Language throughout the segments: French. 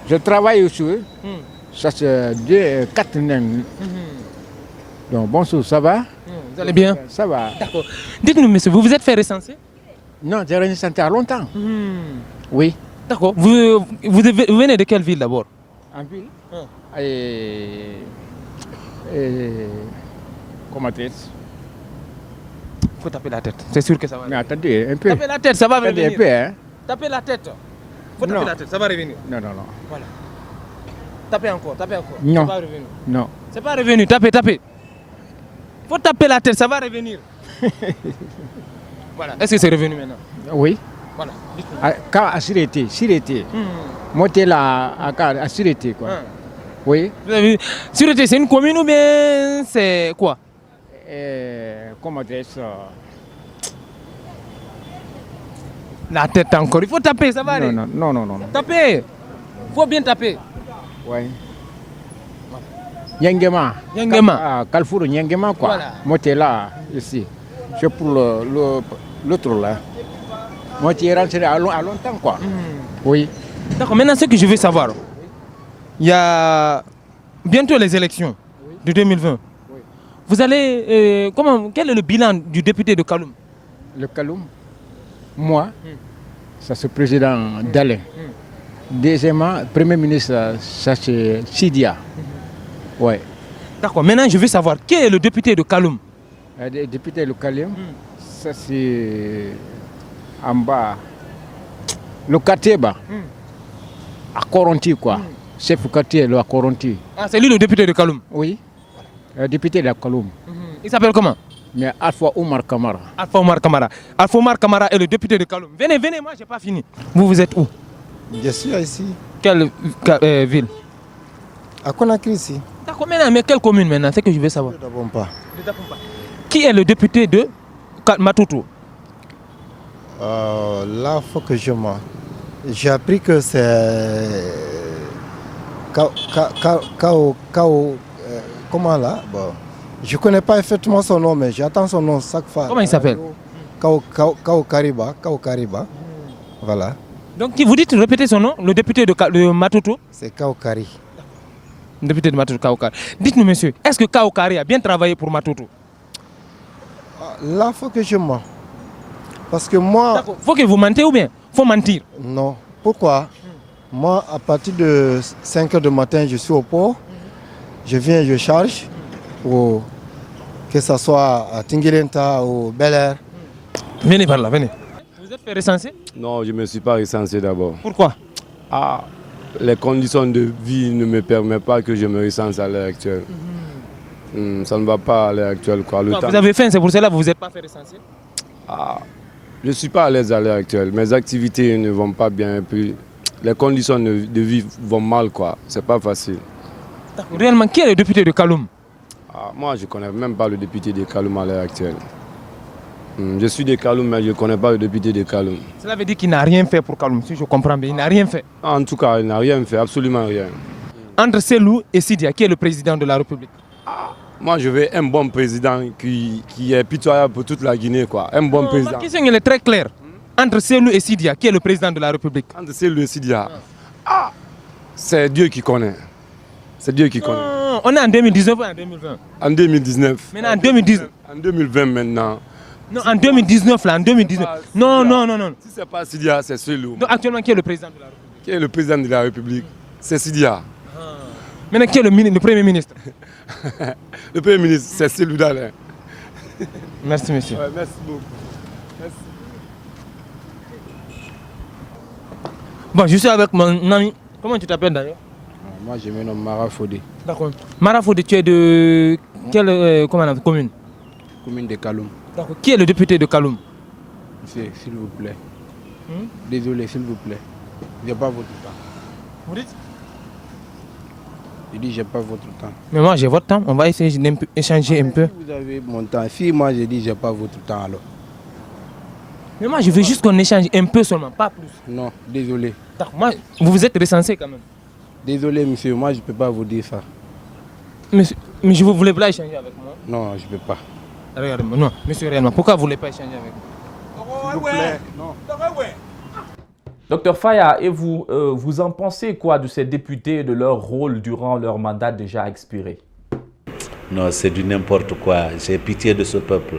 Je travaille aussi. Ça c'est 4 nains. Donc bonjour, ça va? Vous allez bien? Ça va. D'accord. Dites-nous, monsieur, vous vous êtes fait recenser? Non, j'ai recensé il y a longtemps. Oui. D'accord. Vous venez de quelle ville d'abord? En ville? Comment dire? Il faut taper la tête. C'est sûr que ça va. Mais attendez un peu. Taper la tête, ça va Attendez revenir. un peu, hein? Tapez la tête. Il faut taper la tête, ça va revenir. Non. Voilà. Tapez encore. Non. Ça va revenir. Non. C'est pas revenu, tapez. Il faut taper la tête, ça va revenir. Voilà. Est-ce que c'est revenu maintenant? Oui. Voilà. Quand à Sûreté. Monter là à Sûreté, quoi. Oui. Vous avez vu, Sûreté, c'est une commune ou bien c'est quoi? Comment dire ça? La tête encore. Il faut taper, ça va aller. Non. Tapez. Il faut bien taper. Oui. Nyangema. Carrefour Nyangema, quoi. Voilà. Monter là, ici. C'est pour l'autre là. Moi, tu es rentré à longtemps, quoi. Oui. D'accord, maintenant ce que je veux savoir, il y a bientôt les élections de 2020. Oui. Vous allez, quel est le bilan du député de Kaloum? Le Kaloum, moi, ça c'est le président Dalin. Deuxièmement, Premier ministre, ça c'est Sidia. Oui. D'accord, maintenant je veux savoir, qui est le député de Kaloum? Le député de Kaloum, ça c'est en bas. Le quartier bas. À Coronti, quoi. Chef du quartier, à Coronti. Ah, c'est lui le député de Kaloum? Oui. Le député de Kaloum. Il s'appelle comment? Mais Alpha Omar Kamara. Alpha Omar Kamara est le député de Kaloum. Venez, moi, j'ai pas fini. Vous êtes où? Je suis ici. Quelle ville? À Conakry, ici. D'accord, maintenant, mais quelle commune maintenant? C'est que je veux savoir. De Dabompa. Qui est le député de Matutu? Là, il faut que je m'en... J'ai appris que c'est... comment là? Bon. Je ne connais pas effectivement son nom, mais j'attends son nom chaque fois. Comment il s'appelle? Kao Kariba. Voilà. Donc, vous dites, répétez son nom, le député de Matutu? C'est Kao Kari. Le député de Matutu, Kao Kari. Dites-nous, monsieur, est-ce que Kao Kari a bien travaillé pour Matutu? Là, il faut que je mens. Parce que moi... Il faut que vous mentez ou bien? Il faut mentir? Non. Pourquoi? Moi, à partir de 5 h du matin, je suis au port. Je viens, je charge. Que ce soit à Tingirenta ou Bel Air. Venez par là, venez. Vous êtes fait recenser? Non, je ne me suis pas recensé d'abord. Pourquoi? Les conditions de vie ne me permettent pas que je me recense à l'heure actuelle. Ça ne va pas à l'heure actuelle. Quoi. Vous avez faim, c'est pour cela que vous ne vous êtes pas fait recenser? Je ne suis pas à l'aise à l'heure actuelle. Mes activités ne vont pas bien. Et puis, les conditions de vie vont mal. Ce n'est pas facile. Réellement, qui est le député de Kaloum? Moi, je ne connais même pas le député de Kaloum à l'heure actuelle. Je suis de Kaloum, mais je ne connais pas le député de Kaloum. Cela veut dire qu'il n'a rien fait pour Kaloum, si je comprends bien. Il n'a rien fait. En tout cas, il n'a rien fait, absolument rien. Entre Selou et Sidia, qui est le président de la République? Moi, je veux un bon président qui est pitoyable pour toute la Guinée. Un bon président. Ma question est très claire. Entre Selou et Sidia, qui est le président de la République? Entre Selou et Sidia, c'est Dieu qui connaît. C'est Dieu qui connaît. On est en 2019 ou en 2020? En 2019. Maintenant en 2019. En 2020 maintenant. Non, en 2019 là, en 2019. Non. Si c'est pas Sidia, c'est Selou. Donc actuellement, qui est le président de la République? Qui est le président de la République? C'est Sidia. Maintenant, qui est le Premier ministre? Le Premier ministre, c'est Selou Dalin. Merci, monsieur. Ouais, merci beaucoup. Merci. Bon, je suis avec mon ami. Comment tu t'appelles d'ailleurs? Moi, je me nomme Mara Fodé. D'accord. Mara Fodé, tu es de quelle commune? Commune de Kaloum. D'accord. Qui est le député de Kaloum? Monsieur, s'il vous plaît. Désolé, s'il vous plaît. Je n'ai pas votre temps. Vous dites? Je dis, je n'ai pas votre temps. Mais moi, j'ai votre temps. On va essayer d'échanger un peu. Si vous avez mon temps. Si moi, je dis, je n'ai pas votre temps, alors. Mais moi, je veux juste qu'on échange un peu seulement, pas plus. Non, désolé. Moi, vous vous êtes recensé quand même. Désolé, monsieur, moi, je ne peux pas vous dire ça. Mais je ne voulais pas échanger avec moi. Non, je ne peux pas. Regardez-moi, non, monsieur réellement, pourquoi vous ne voulez pas échanger avec moi? S'il vous plaît, non. Docteur Faya, et vous, vous en pensez quoi de ces députés et de leur rôle durant leur mandat déjà expiré? Non, c'est du n'importe quoi. J'ai pitié de ce peuple.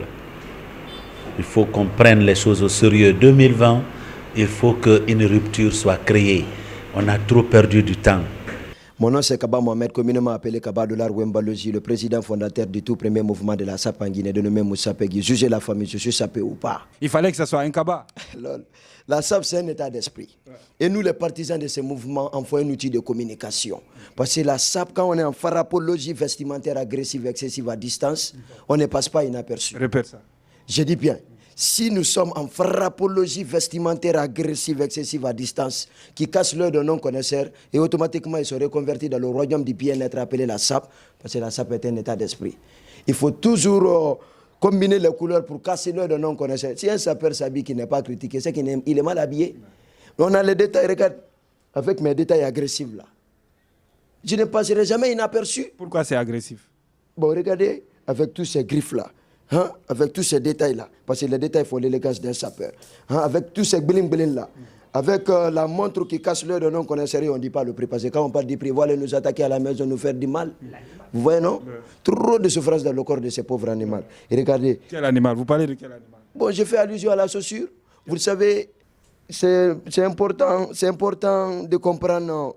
Il faut qu'on prenne les choses au sérieux. 2020, il faut qu'une rupture soit créée. On a trop perdu du temps. Mon nom c'est Kaba Mohamed, communément appelé Kaba Dolar Wembalogi, le président fondateur du tout premier mouvement de la SAP en Guinée, dénommé Moussa Pegui. Jugez la famille, je suis sapé ou pas. Il fallait que ce soit un Kaba. La SAP, c'est un état d'esprit. Et nous, les partisans de ce mouvement, en faut un outil de communication. Parce que la SAP, quand on est en farapologie vestimentaire agressive, excessive à distance, on ne passe pas inaperçu. Répète ça. Je dis bien, si nous sommes en frappologie vestimentaire agressive, excessive à distance, qui casse l'œil d'un non-connaisseur, et automatiquement ils se reconvertit dans le royaume du bien-être appelé la SAP, parce que la SAP est un état d'esprit. Il faut toujours combiner les couleurs pour casser l'œil d'un non-connaisseur. Si un sapeur s'habille qui n'est pas critiqué, c'est qu'il est mal habillé. On a les détails, regarde, avec mes détails agressifs là. Je ne passerai jamais inaperçu. Pourquoi c'est agressif? Bon, regardez, avec tous ces griffes là. Hein, avec tous ces détails-là, parce que les détails font l'élégance d'un sapeur. Hein, avec tous ces bling-bling-là, avec la montre qui casse l'œil de non-connaisseur, on ne dit pas le prix. Parce que quand on parle du prix, voilà nous attaquer à la maison, nous faire du mal. Vous voyez, non? Trop de souffrance dans le corps de ces pauvres animaux. Et regardez. Quel animal? Vous parlez de quel animal? Bon, je fais allusion à la chaussure. Vous le savez, c'est important de comprendre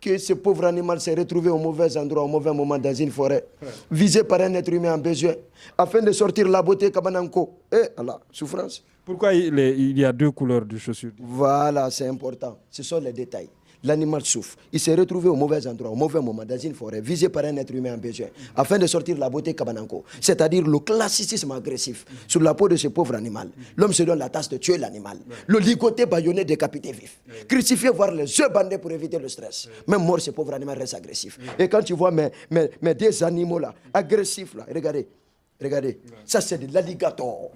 que ce pauvre animal s'est retrouvé au mauvais endroit, au mauvais moment dans une forêt, visé par un être humain en besoin, afin de sortir la beauté Kabananko. Et Allah, souffrance. Pourquoi il y a deux couleurs de chaussures? Voilà, c'est important. Ce sont les détails. L'animal souffre. Il s'est retrouvé au mauvais endroit, au mauvais moment, dans une forêt, visé par un être humain en besoin, afin de sortir la beauté Kabananko. C'est-à-dire le classicisme agressif sur la peau de ce pauvre animal. L'homme se donne la tâche de tuer l'animal. Le ligoté, bâillonné, décapité vif. Crucifié, voir les yeux bandés pour éviter le stress. Même mort, ce pauvre animal reste agressif. Et quand tu vois mes deux animaux là, agressifs là, regardez, ça c'est de l'alligator.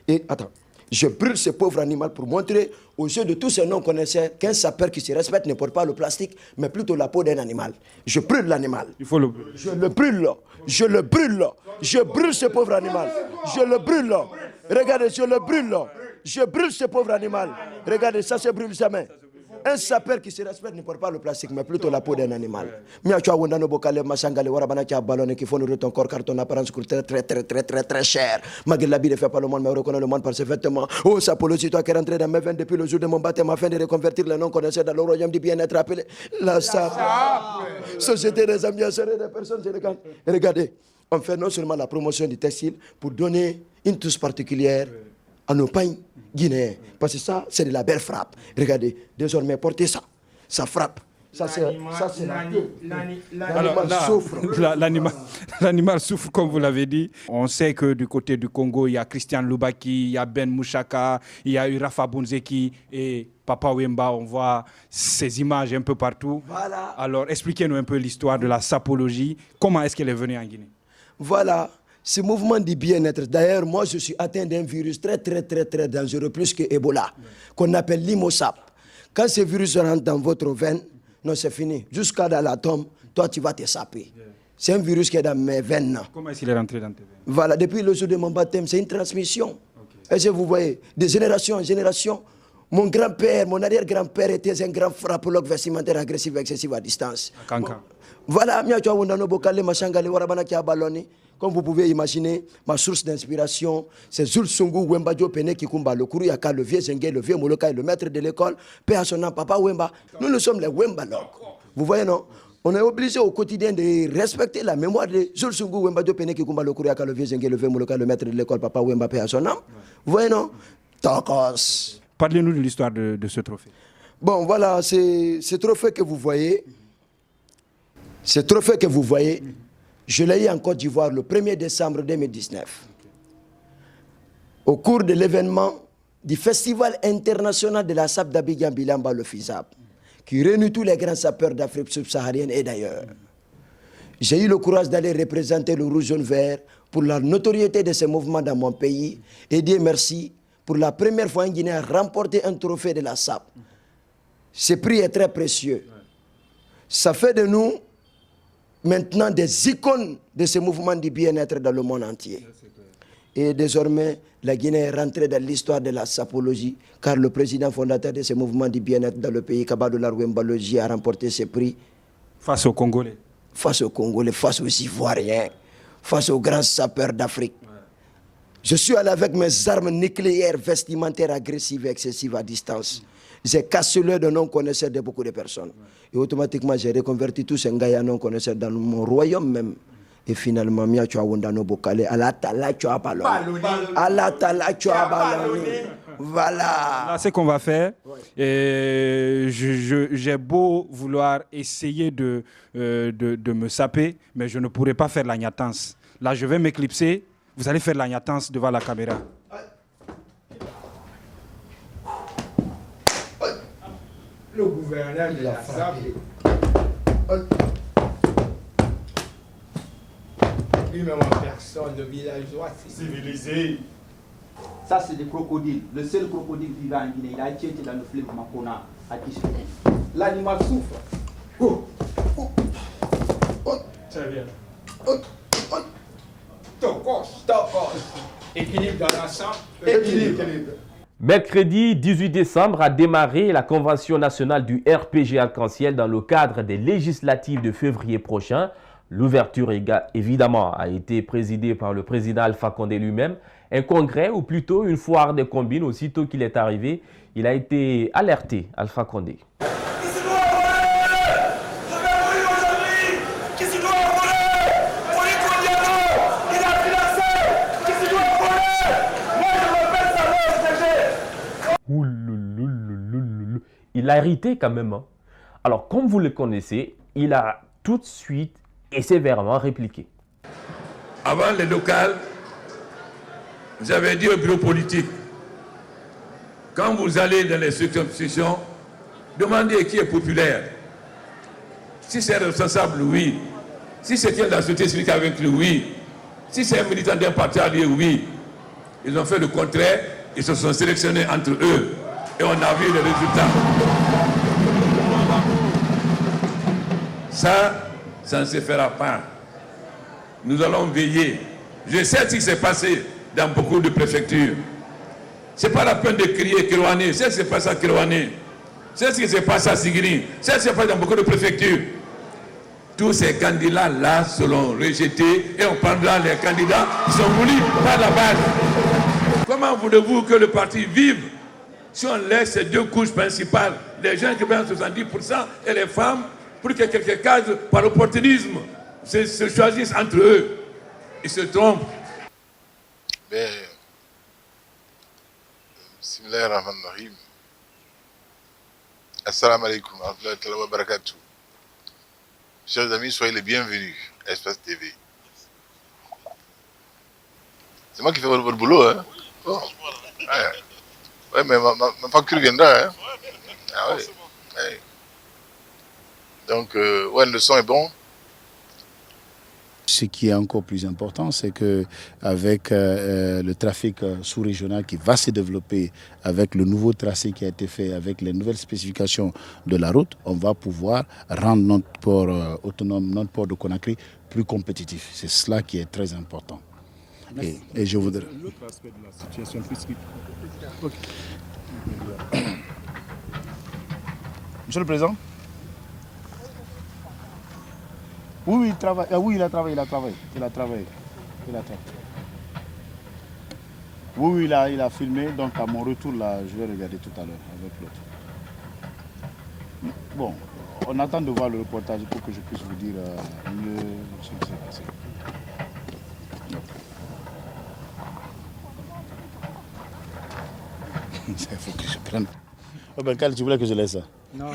Et attends. Je brûle ce pauvre animal pour montrer aux yeux de tous ces non-connaisseurs qu'un sapeur qui se respecte ne porte pas le plastique, mais plutôt la peau d'un animal. Je brûle l'animal. Il faut le... Je le brûle. Je le brûle. Je brûle ce pauvre animal. Je le brûle. Regardez, je le brûle. Je brûle ce pauvre animal. Regardez, ça se brûle jamais. Un sapeur qui se respecte ne porte pas le plastique, mais plutôt la peau d'un animal. Miachoua Wondano Bokale, Masangale, Warabana qui a ballonné, qui font ton corps car ton apparence coûte très cher. Malgré l'habit ne fait pas le monde, mais reconnaît le monde par ses vêtements. Oh, Sapologie, toi qui es rentré dans mes veines depuis le jour de mon baptême afin de reconvertir les non-connaisseurs dans le royaume du bien-être appelé la SAP. Société des amis, des personnes élégantes. Et regardez, on fait non seulement la promotion du textile pour donner une touche particulière à nos pains guinéens. Parce que ça, c'est de la belle frappe. Regardez, désormais, portez ça. Ça frappe. Ça, c'est la queue. L'animal souffre. L'animal souffre, comme vous l'avez dit. On sait que du côté du Congo, il y a Christian Loubaki, il y a Ben Mouchaka, il y a eu Rafa Bunzeki et Papa Wemba. On voit ces images un peu partout. Voilà. Alors, expliquez-nous un peu l'histoire de la sapologie. Comment est-ce qu'elle est venue en Guinée? Voilà. Ce mouvement du bien-être, d'ailleurs, moi je suis atteint d'un virus très dangereux, plus que Ebola, qu'on appelle l'imosap. Quand ce virus rentre dans votre veine, non, c'est fini. Jusqu'à dans l'atome, toi tu vas te saper. C'est un virus qui est dans mes veines. Comment est-ce qu'il est rentré dans tes veines? Voilà, depuis le jour de mon baptême, c'est une transmission. Okay. Est-ce que vous voyez, de génération en génération, mon grand-père, mon arrière-grand-père était un grand frappologue vestimentaire agressif, excessif à distance. Kanka. Voilà, comme vous pouvez imaginer, ma source d'inspiration, c'est Zul Sungu Wemba Diopene Kikumba, le Kouruyaka, le vieux Zengue, le vieux Moloka, le maître de l'école, père à son nom, papa Wemba. Nous sommes les Wembalogues. Vous voyez, non? On est obligé au quotidien de respecter la mémoire de Zul Sungu Wemba Diopene Kikumba, le Kouruyaka, le vieux Zengue, le vieux Moloka, le maître de l'école, papa Wemba, père à son nom. Vous voyez, non? Tokos. Parlez-nous de l'histoire de ce trophée. Bon, voilà, ce trophée que vous voyez, je l'ai eu en Côte d'Ivoire le 1er décembre 2019. Au cours de l'événement du Festival international de la SAP d'Abidjan Bilamba, le FISAB, qui réunit tous les grands sapeurs d'Afrique subsaharienne et d'ailleurs. J'ai eu le courage d'aller représenter le Rouge Jaune Vert pour la notoriété de ce mouvement dans mon pays. Et Dieu merci, pour la première fois en Guinée, a remporté un trophée de la SAP. Ce prix est très précieux. Ça fait de nous maintenant des icônes de ce mouvement du bien-être dans le monde entier. Et désormais, la Guinée est rentrée dans l'histoire de la sapologie, car le président fondateur de ce mouvement du bien-être dans le pays, Kabadoula Wembalogi, a remporté ce prix. Face aux Congolais. Face aux Congolais, face aux Ivoiriens, face aux grands sapeurs d'Afrique. Ouais. Je suis allé avec mes armes nucléaires, vestimentaires, agressives et excessives à distance. J'ai cassé l'œil de non-connaisseurs de beaucoup de personnes. Et automatiquement, j'ai reconverti tous ces gars non-connaisseurs dans mon royaume même. Et finalement, voilà. Là, ce qu'on va faire, j'ai beau vouloir essayer de me saper, mais je ne pourrai pas faire la gnatance. Là, je vais m'éclipser. Vous allez faire la gnatance devant la caméra. Le gouverneur de la frappé. Lui-même en personne, le villageois civilisé. Ça, c'est des crocodiles. Le seul crocodile vivant en Guinée, il a été dans le fleuve Makona à Kishou. L'animal souffre. Très bien. Tokos. Équilibre dans la sang. Équilibre. Mercredi 18 décembre a démarré la convention nationale du RPG Arc-en-Ciel dans le cadre des législatives de février prochain. L'ouverture, évidemment, a été présidée par le président Alpha Condé lui-même. Un congrès, ou plutôt une foire des combines, aussitôt qu'il est arrivé, il a été alerté, Alpha Condé. Il a irrité quand même. Hein. Alors, comme vous le connaissez, il a tout de suite et sévèrement répliqué. Avant les locales, j'avais dit au bureau politique, quand vous allez dans les circonscriptions, demandez qui est populaire. Si c'est responsable, oui. Si c'est quelqu'un de la société civile avec lui, oui. Si c'est un militant d'un parti allié, oui. Ils ont fait le contraire, ils se sont sélectionnés entre eux. Et on a vu les résultats. Ça ne se fera pas. Nous allons veiller. Je sais ce qui s'est passé dans beaucoup de préfectures. Ce n'est pas la peine de crier Kirouané. C'est ce qui s'est passé à Kirouané. C'est ce qui s'est passé à Sigiri. C'est ce qui s'est passé dans beaucoup de préfectures. Tous ces candidats-là seront rejetés et on prendra les candidats qui sont voulus par la base. Comment voulez-vous que le parti vive si on laisse ces deux couches principales, les gens qui prennent 70% et les femmes, pour que quelques cases, par opportunisme, se choisissent entre eux? Ils se trompent. Bismillahirrahmanirrahim. Assalamu alaikum wa rahmatullahi wa barakatuh. Chers amis, soyez les bienvenus à Espace TV. C'est moi qui fais votre boulot, hein? Oh. Ouais, mais ma facture viendra, hein? Ah ouais. Ouais. Donc, ouais, le son est bon. Ce qui est encore plus important, c'est qu'avec le trafic sous-régional qui va se développer, avec le nouveau tracé qui a été fait, avec les nouvelles spécifications de la route, on va pouvoir rendre notre port autonome, notre port de Conakry, plus compétitif. C'est cela qui est très important. Et je voudrais... L'autre aspect de la situation, puisqu'il... Monsieur le Président? Oui, il travaille. Ah, oui, il a travaillé. Oui, il a filmé. Donc, à mon retour, là, je vais regarder tout à l'heure avec l'autre. Bon, on attend de voir le reportage pour que je puisse vous dire mieux ce qui s'est passé. Il faut que je prenne. Oh ben, Kali, tu voulais que je laisse ça? Non.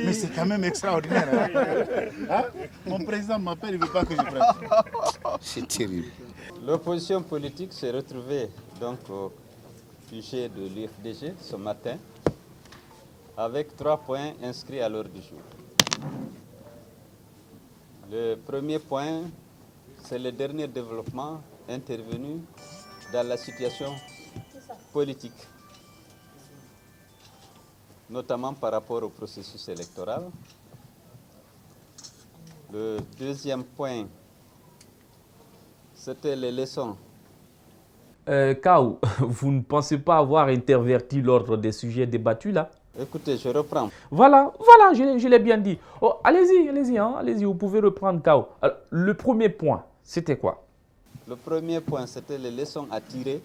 Mais c'est quand même extraordinaire. Hein? Mon président m'appelle, il ne veut pas que je prenne. C'est terrible. L'opposition politique s'est retrouvée donc au sujet de l'UFDG ce matin avec 3 points inscrits à l'ordre du jour. Le premier point, c'est le dernier développement intervenu dans la situation politique, notamment par rapport au processus électoral. Ce C'était les leçons. Kao, vous ne pensez pas avoir interverti l'ordre des sujets débattus là? Écoutez, je reprends. Voilà, je l'ai bien dit. Oh, allez-y, vous pouvez reprendre Kao. Alors, le premier point, c'était quoi? Le premier point, c'était les leçons à tirer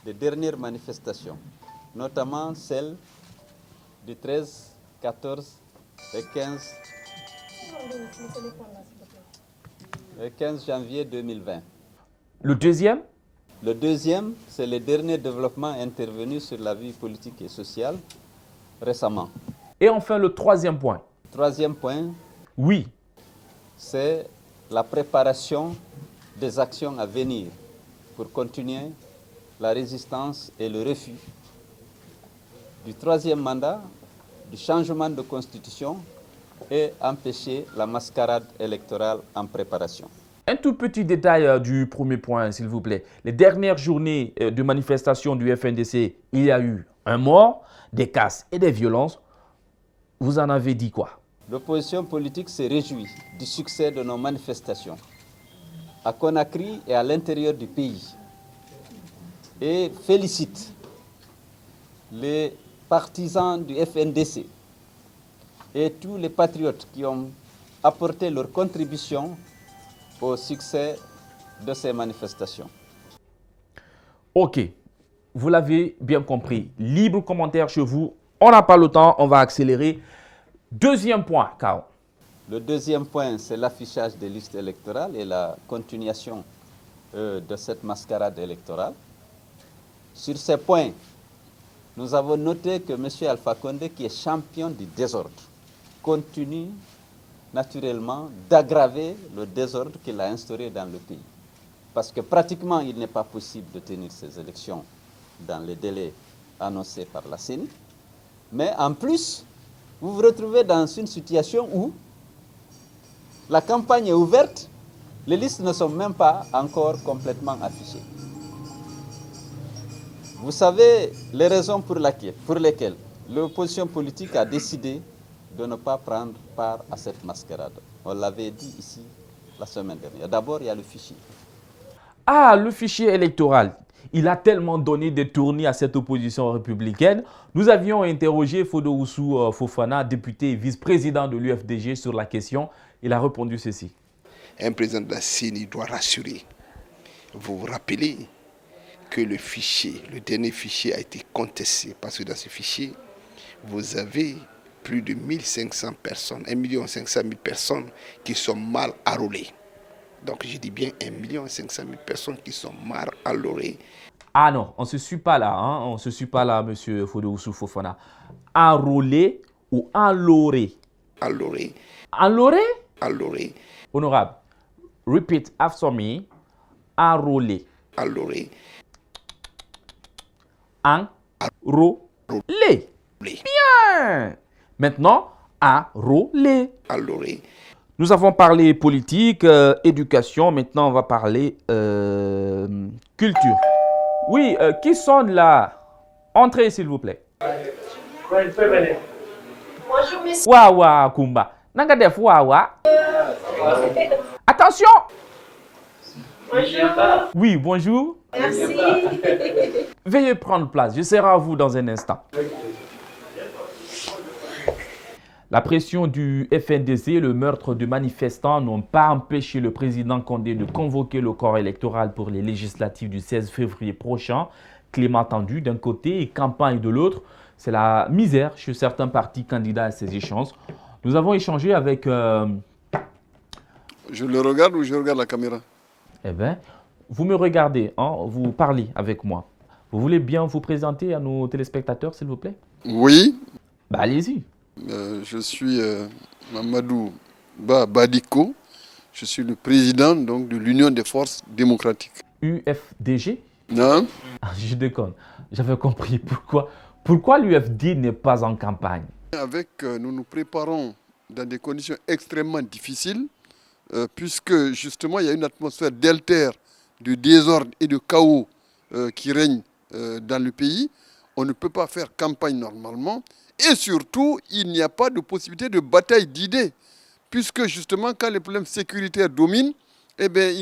des dernières manifestations, notamment celles du 13, 14 et 15 janvier 2020. Le deuxième? Le deuxième, c'est les derniers développements intervenus sur la vie politique et sociale récemment. Et enfin, le troisième point. Troisième point. Oui. C'est la préparation des actions à venir pour continuer la résistance et le refus du troisième mandat, du changement de constitution et empêcher la mascarade électorale en préparation. Un tout petit détail du premier point, s'il vous plaît. Les dernières journées de manifestation du FNDC, il y a eu un mort, des casses et des violences. Vous en avez dit quoi? L'opposition politique s'est réjouie du succès de nos manifestations à Conakry et à l'intérieur du pays et félicite les partisans du FNDC et tous les patriotes qui ont apporté leur contribution au succès de ces manifestations. Ok, vous l'avez bien compris. Libre commentaire chez vous. On n'a pas le temps, on va accélérer. Deuxième point, Kao. Le deuxième point, c'est l'affichage des listes électorales et la continuation de cette mascarade électorale. Sur ces points, nous avons noté que M. Alpha Condé, qui est champion du désordre, continue naturellement d'aggraver le désordre qu'il a instauré dans le pays. Parce que pratiquement, il n'est pas possible de tenir ces élections dans les délais annoncés par la CENI. Mais en plus, vous vous retrouvez dans une situation où la campagne est ouverte, les listes ne sont même pas encore complètement affichées. Vous savez les raisons pour lesquelles l'opposition politique a décidé de ne pas prendre part à cette mascarade. On l'avait dit ici la semaine dernière. D'abord, il y a le fichier. Ah, le fichier électoral. Il a tellement donné des tournis à cette opposition républicaine. Nous avions interrogé Fodoussou Fofana, député et vice-président de l'UFDG, sur la question. Il a répondu ceci. Un président de la CENI doit rassurer. Vous vous rappelez que le fichier, le dernier fichier a été contesté parce que dans ce fichier, vous avez plus de 1500 personnes, 1 500 000 personnes qui sont mal enrôlées. Donc je dis bien 1 500 000 personnes qui sont mal enrôlées. Ah non, on ne se suit pas là, hein? On ne se suit pas là, monsieur Fodoussou Fofana. Enrôlé ou enloré? Enrôlé. Enloré? Enrôlé. Honorable, repeat after me. Enrôlé. Enrôlé. Enrôlé. Bien. Maintenant, enrôlé. Enrôlé. Nous avons parlé politique, éducation. Maintenant, on va parler culture. Oui, qui sonne là? Entrez, s'il vous plaît. Bonjour, monsieur. Wawa Kumba. Nanga def wawa. Attention. Bonjour. Oui, bonjour. Merci. Veuillez prendre place. Je serai à vous dans un instant. La pression du FNDC et le meurtre de manifestants n'ont pas empêché le président Condé de convoquer le corps électoral pour les législatives du 16 février prochain. Climat tendu d'un côté et campagne de l'autre. C'est la misère chez certains partis candidats à ces échéances. Nous avons échangé avec... Je le regarde ou je regarde la caméra? Eh bien, vous me regardez, hein, vous parlez avec moi. Vous voulez bien vous présenter à nos téléspectateurs, s'il vous plaît? Oui. Bah, allez-y. Je suis Mamadou Badiko. Je suis le président donc, de l'Union des forces démocratiques. UFDG? Non. Je déconne. J'avais compris. Pourquoi l'UFD n'est pas en campagne? Nous nous préparons dans des conditions extrêmement difficiles, puisque justement il y a une atmosphère délétère de désordre et de chaos qui règne dans le pays. On ne peut pas faire campagne normalement. Et surtout, il n'y a pas de possibilité de bataille d'idées, puisque justement, quand les problèmes sécuritaires dominent, eh bien,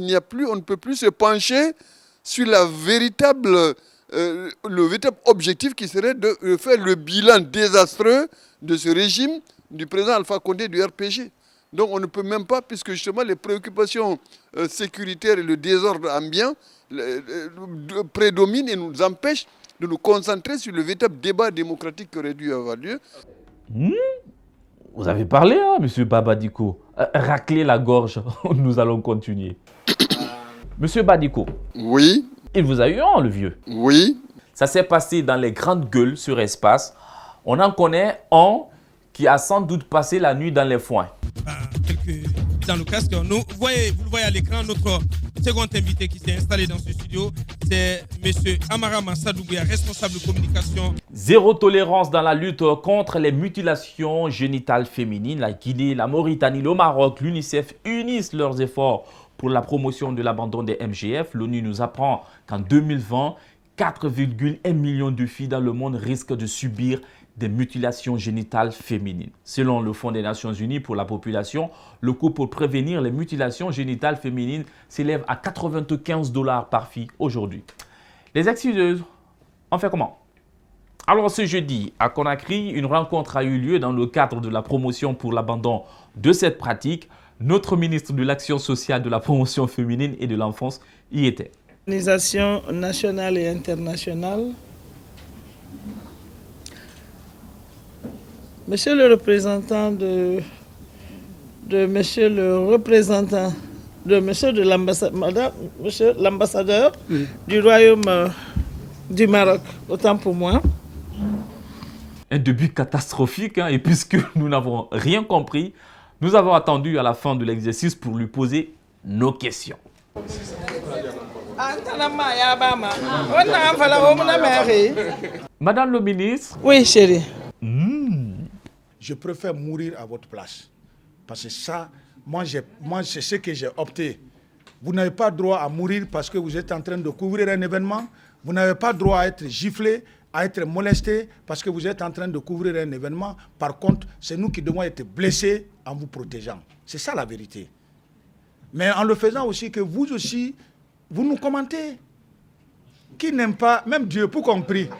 on ne peut plus se pencher sur le véritable objectif qui serait de faire le bilan désastreux de ce régime du président Alpha Condé du RPG. Donc on ne peut même pas, puisque justement les préoccupations sécuritaires et le désordre ambiant prédominent et nous empêchent de nous concentrer sur le véritable débat démocratique qui aurait dû avoir lieu. Vous avez parlé, hein, M. Babadiko. Racler la gorge, nous allons continuer. Monsieur Badiko. Oui. Il vous a eu un, le vieux. Oui. Ça s'est passé dans les grandes gueules sur espace. On en connaît un qui a sans doute passé la nuit dans les foins. Dans le casque, vous le voyez à l'écran, notre second invité qui s'est installé dans ce studio, c'est M. Amara Massadoubia, responsable de communication. Zéro tolérance dans la lutte contre les mutilations génitales féminines. La Guinée, la Mauritanie, le Maroc, l'UNICEF unissent leurs efforts pour la promotion de l'abandon des MGF. L'ONU nous apprend qu'en 2020, 4,1 millions de filles dans le monde risquent de subir des mutilations génitales féminines. Selon le Fonds des Nations Unies pour la population, le coût pour prévenir les mutilations génitales féminines s'élève à 95 $ par fille aujourd'hui. Les exciseuses, on fait comment? Alors ce jeudi, à Conakry, une rencontre a eu lieu dans le cadre de la promotion pour l'abandon de cette pratique. Notre ministre de l'Action sociale, de la promotion féminine et de l'enfance y était. Organisation nationale et internationale. Monsieur le représentant monsieur l'ambassadeur du Royaume du Maroc, autant pour moi. Un début catastrophique, hein, et puisque nous n'avons rien compris, nous avons attendu à la fin de l'exercice pour lui poser nos questions. Madame le ministre. Oui, chérie. Je préfère mourir à votre place. Parce que ça, moi c'est ce que j'ai opté. Vous n'avez pas droit à mourir parce que vous êtes en train de couvrir un événement. Vous n'avez pas droit à être giflé, à être molesté parce que vous êtes en train de couvrir un événement. Par contre, c'est nous qui devons être blessés en vous protégeant. C'est ça la vérité. Mais en le faisant aussi que vous aussi, vous nous commentez. Qui n'aime pas, même Dieu, pour compris.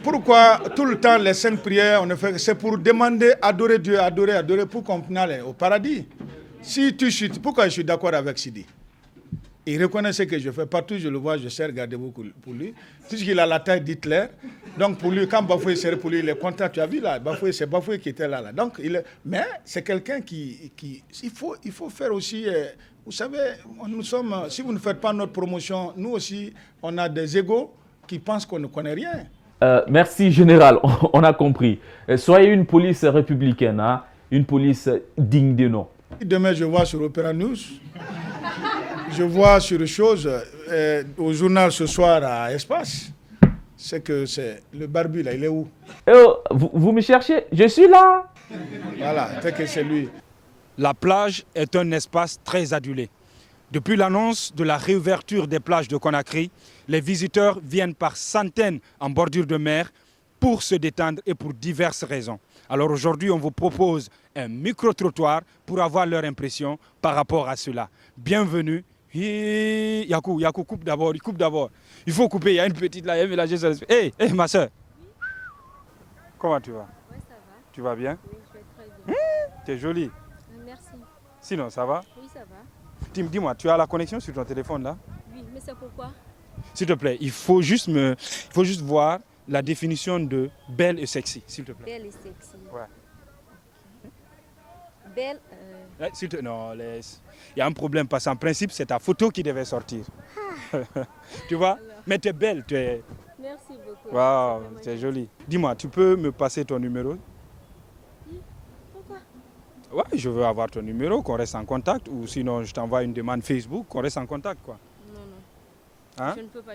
Pourquoi tout le temps les saintes prières, c'est pour demander, adorer Dieu, adorer pour qu'on aille au paradis. Si tu chutes, pourquoi je suis d'accord avec Sidi? Il reconnaît ce que je fais. Partout je le vois, je sais regarder beaucoup pour lui. Puisqu'il a la taille d'Hitler. Donc pour lui, quand Bafoué serait pour lui, il est content. Tu as vu là, Bafoué, c'est Bafoué qui était là. Donc, mais c'est quelqu'un qui il faut faire aussi... vous savez, nous sommes, si vous ne faites pas notre promotion, nous aussi, on a des égos qui pensent qu'on ne connaît rien. Merci, général. On a compris. Soyez une police républicaine, hein? Une police digne de nom. Demain, je vois sur Opéra News. Je vois sur les choses au journal ce soir à Espace. C'est que c'est le barbu là, il est où? Vous me cherchez? Je suis là. Voilà, c'est que c'est lui. La plage est un espace très adulé. Depuis l'annonce de la réouverture des plages de Conakry, les visiteurs viennent par centaines en bordure de mer pour se détendre et pour diverses raisons. Alors aujourd'hui, on vous propose un micro-trottoir pour avoir leur impression par rapport à cela. Bienvenue. Yakou, coupe d'abord, il coupe d'abord. Il faut couper, il y a une petite là, elle Hey, ma soeur. Comment tu vas? Oui, ça va. Tu vas bien? Oui, je vais très bien. Tu es jolie. Merci. Sinon, ça va? Oui, ça va. Dis-moi, tu as la connexion sur ton téléphone là? Oui, mais c'est pourquoi? S'il te plaît, il faut juste voir la définition de belle et sexy, s'il te plaît. Belle et sexy. Ouais. Belle. Non, laisse. Il y a un problème parce qu'en principe, c'est ta photo qui devait sortir. Tu vois? Alors. Mais tu es belle, tu es... Merci beaucoup. Waouh, c'est joli. Dis-moi, tu peux me passer ton numéro? Pourquoi? Ouais, je veux avoir ton numéro, qu'on reste en contact, ou sinon je t'envoie une demande Facebook, qu'on reste en contact, quoi. Non. Hein? Je ne peux pas.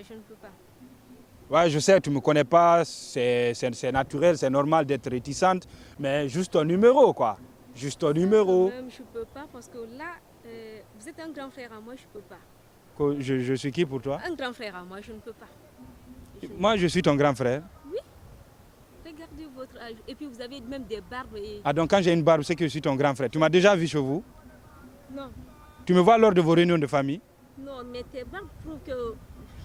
Ouais, je sais, tu ne me connais pas, c'est naturel, c'est normal d'être réticente, mais juste ton numéro, quoi. Juste ton numéro. Même je ne peux pas parce que là, vous êtes un grand frère à moi, je ne peux pas. Je suis qui pour toi? Un grand frère à moi, je ne peux pas. Moi, je suis ton grand frère. Oui. Regardez votre âge. Et puis vous avez même des barbes. Et... Ah, donc quand j'ai une barbe, c'est que je suis ton grand frère. Tu m'as déjà vu chez vous? Non. Tu me vois lors de vos réunions de famille? Non, mais tes barbes prouvent que...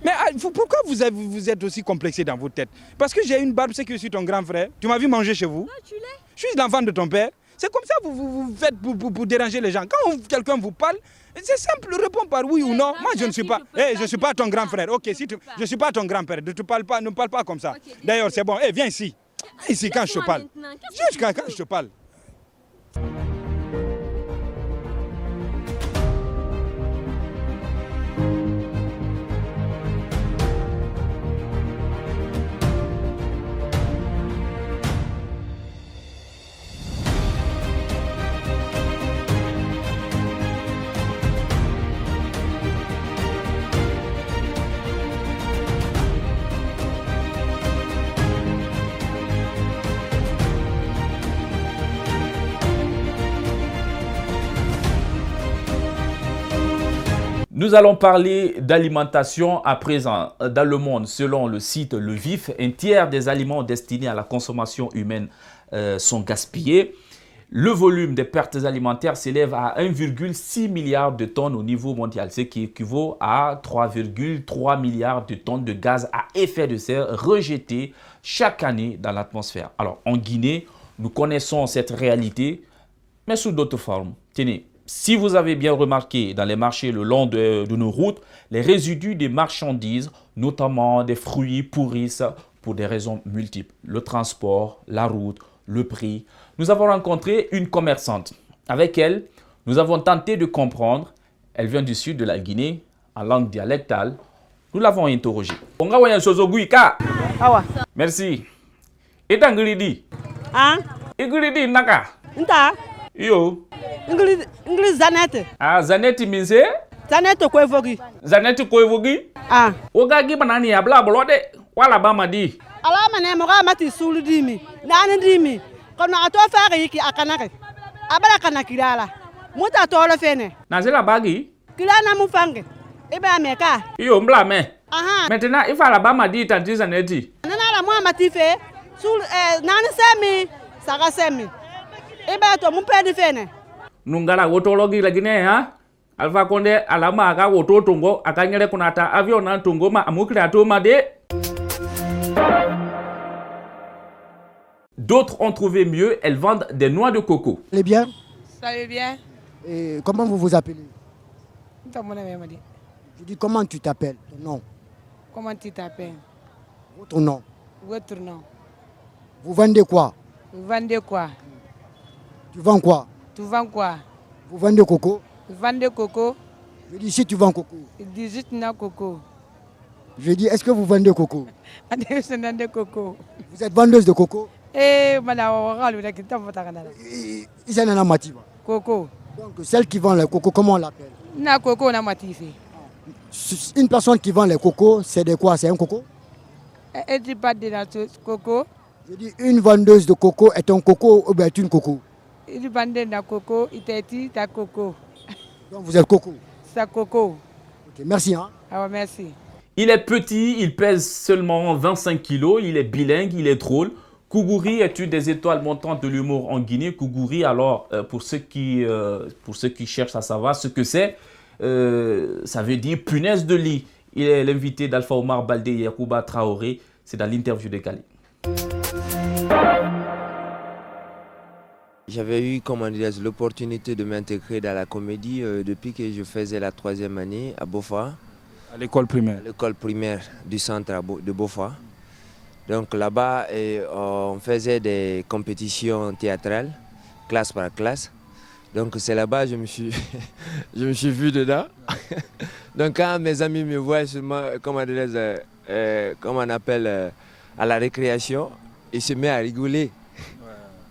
Mais pourquoi vous êtes aussi complexé dans votre tête? Parce que j'ai une barbe, c'est que je suis ton grand frère. Tu m'as vu manger chez vous? Non, tu l'es. Je suis l'enfant de ton père. C'est comme ça que vous faites pour déranger les gens. Quand quelqu'un vous parle, c'est simple, réponds par oui ou non. Moi, je ne suis pas. Je ne suis pas ton grand frère. Ok, si je ne suis pas ton grand père. Ne parle pas comme ça. D'ailleurs, c'est bon. Viens ici. Viens ici quand je te parle. Quand je te parle. Nous allons parler d'alimentation à présent. Dans le monde, selon le site Le Vif, un tiers des aliments destinés à la consommation humaine sont gaspillés. Le volume des pertes alimentaires s'élève à 1,6 milliard de tonnes au niveau mondial, ce qui équivaut à 3,3 milliards de tonnes de gaz à effet de serre rejetés chaque année dans l'atmosphère. Alors, en Guinée, nous connaissons cette réalité, mais sous d'autres formes. Tenez. Si vous avez bien remarqué dans les marchés le long de nos routes, les résidus des marchandises, notamment des fruits, pourrissent pour des raisons multiples. Le transport, la route, le prix. Nous avons rencontré une commerçante. Avec elle, nous avons tenté de comprendre. Elle vient du sud de la Guinée, en langue dialectale. Nous l'avons interrogée. Merci. Et Tangridi? Ah? Igridi naka? Nta? Yo. English Zanette. Ah, Zanette minse? Zanette Koevogi. Zanette Koevogi? Ah. Oga gibanani abla bolode wala bamadi. Ala mane moga mati sulu dimi. Nani dimi. Kono ato fari ki akanake. Abala kanakilala. Muta tolo fene. Nazela bagi? Kilana mufange. Ibe ameka. Yo mbla me. Aha. Maintenant, il faut la bamadi tanti Zanette. Nana la moi mati fe. Sul nani semi. Saga semi. Ibe to mun pedi fene. Nungala wotologi la Guinée, hein? Alpha Condé alama aga woto tongo akanyele kunata avion na tongo ma amukira to made. D'autres ont trouvé mieux, elles vendent des noix de coco. Ça allait bien? Ça allait bien. Et comment vous vous appelez? Je dis comment tu t'appelles, ton nom? Comment tu t'appelles? Votre nom? Votre nom. Vous vendez quoi? Vous vendez quoi? Tu vends quoi? Tu vends quoi? Vous vendez coco? Vous vendez coco? Je dis si tu vends coco. Il dit juste na coco. Je dis est-ce que vous vendez coco? Coco. Vous êtes vendeuse de coco? Eh, madame, Coco. Donc celle qui vend les cocos, comment on l'appelle? Na coco na matifi. Une personne qui vend les cocos, c'est de quoi? C'est un coco? Et tu parles de la coco? Je dis une vendeuse de coco est un coco ou bien est une coco? Il vendait la coco, il t'a dit ta coco. Donc vous êtes coco? C'est coco. Ok, merci. Hein? Ah, merci. Il est petit, il pèse seulement 25 kilos, il est bilingue, il est drôle. Kougouri est une des étoiles montantes de l'humour en Guinée. Kougouri, alors, pour ceux qui cherchent à savoir ce que c'est, ça veut dire punaise de lit. Il est l'invité d'Alpha Omar Baldé et Yacouba Traoré. C'est dans l'interview de Kali. J'avais eu, l'opportunité de m'intégrer dans la comédie depuis que je faisais la 3e année à Bofa. À l'école primaire? À l'école primaire du centre de Bofa. Donc là-bas, on faisait des compétitions théâtrales, classe par classe. Donc c'est là-bas que je me suis vu dedans. Donc quand mes amis me voient seulement, comme on appelle, à la récréation, ils se mettent à rigoler.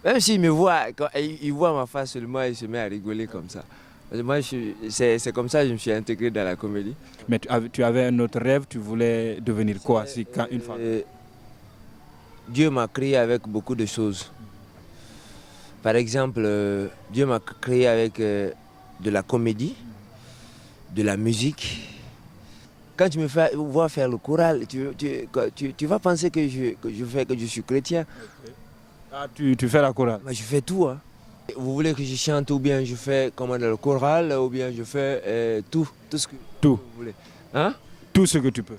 Même s'ils me voient, quand ils voient ma face seulement, ils se mettent à rigoler comme ça. Moi, c'est comme ça que je me suis intégré dans la comédie. Mais tu avais un autre rêve, tu voulais devenir quoi une fois? Dieu m'a créé avec beaucoup de choses. Par exemple, Dieu m'a créé avec de la comédie, de la musique quand tu me vois faire le choral, tu vas penser que je suis chrétien. Ah, tu fais la chorale? Je fais tout. Hein. Vous voulez que je chante ou bien je fais le choral ou bien je fais tout ce que vous voulez. Hein? Tout ce que tu peux.